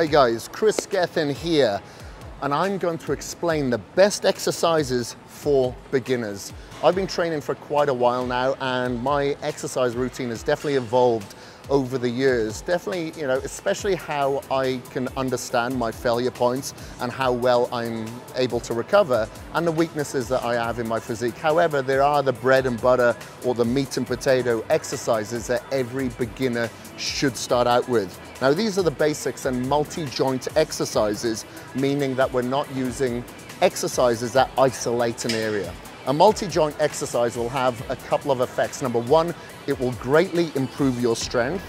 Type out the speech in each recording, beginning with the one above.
Hey guys, Kris Gethin here, and I'm going to explain the best exercises for beginners. I've been training for quite a while now, and my exercise routine has definitely evolved over the years. Definitely, especially how I can understand my failure points and how well I'm able to recover and the weaknesses that I have in my physique. However, there are the bread and butter or the meat and potato exercises that every beginner should start out with. Now, these are the basics and multi-joint exercises, meaning that we're not using exercises that isolate an area. A multi-joint exercise will have a couple of effects. Number one, it will greatly improve your strength,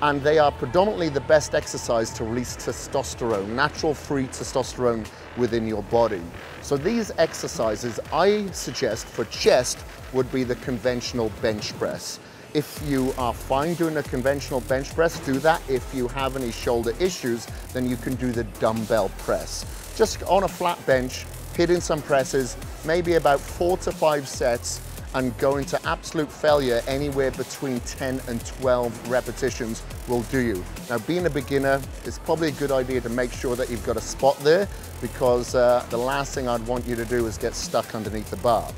and they are predominantly the best exercise to release testosterone, natural free testosterone within your body. So these exercises I suggest for chest would be the conventional bench press. If you are fine doing a conventional bench press, do that. If you have any shoulder issues, then you can do the dumbbell press. Just on a flat bench, hitting some presses, maybe about 4 to 5 sets, and go into absolute failure anywhere between 10 and 12 repetitions will do you. Now, being a beginner, it's probably a good idea to make sure that you've got a spot there, because the last thing I'd want you to do is get stuck underneath the bar.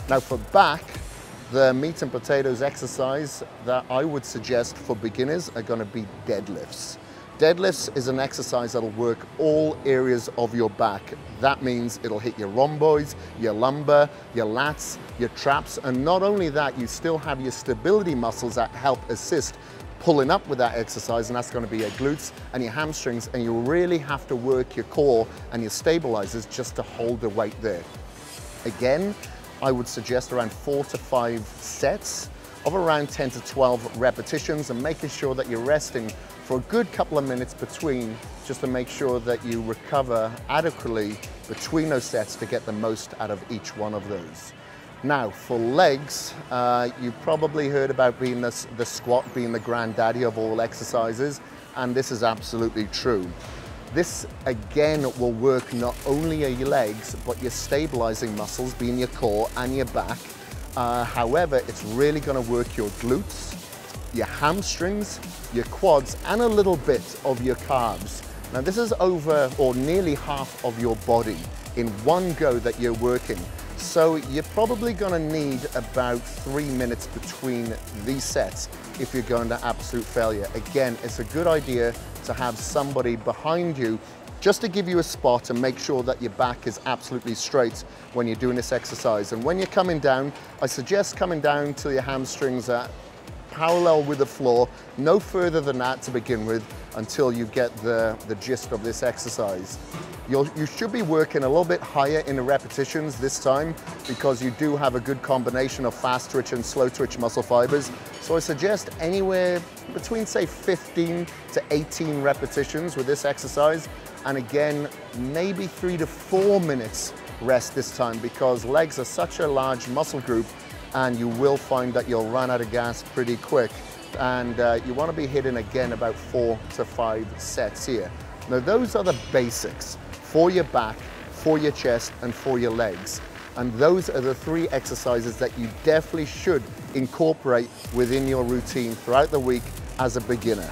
Now, for back, the meat and potatoes exercise that I would suggest for beginners are going to be deadlifts. Deadlifts is an exercise that'll work all areas of your back. That means it'll hit your rhomboids, your lumbar, your lats, your traps, and not only that, you still have your stability muscles that help assist pulling up with that exercise, and that's going to be your glutes and your hamstrings, and you really have to work your core and your stabilizers just to hold the weight there. Again, I would suggest around 4 to 5 sets of around 10 to 12 repetitions, and making sure that you're resting for a good couple of minutes between, just to make sure that you recover adequately between those sets to get the most out of each one of those. Now, for legs, you probably heard about being the squat being the granddaddy of all exercises, and this is absolutely true. This, again, will work not only your legs, but your stabilizing muscles, being your core and your back. However, it's really going to work your glutes, your hamstrings, your quads, and a little bit of your calves. Now, this is over or nearly half of your body in one go that you're working. So you're probably going to need about 3 minutes between these sets if you're going to absolute failure. Again, it's a good idea to have somebody behind you just to give you a spot and make sure that your back is absolutely straight when you're doing this exercise. And when you're coming down, I suggest coming down till your hamstrings are parallel with the floor, no further than that to begin with, until you get the gist of this exercise. You should be working a little bit higher in the repetitions this time, because you do have a good combination of fast twitch and slow twitch muscle fibers. So I suggest anywhere between, say, 15 to 18 repetitions with this exercise. And again, maybe 3 to 4 minutes rest this time, because legs are such a large muscle group, and you will find that you'll run out of gas pretty quick. And you want to be hitting again about 4 to 5 sets here. Now, those are the basics for your back, for your chest, and for your legs. And those are the 3 exercises that you definitely should incorporate within your routine throughout the week as a beginner.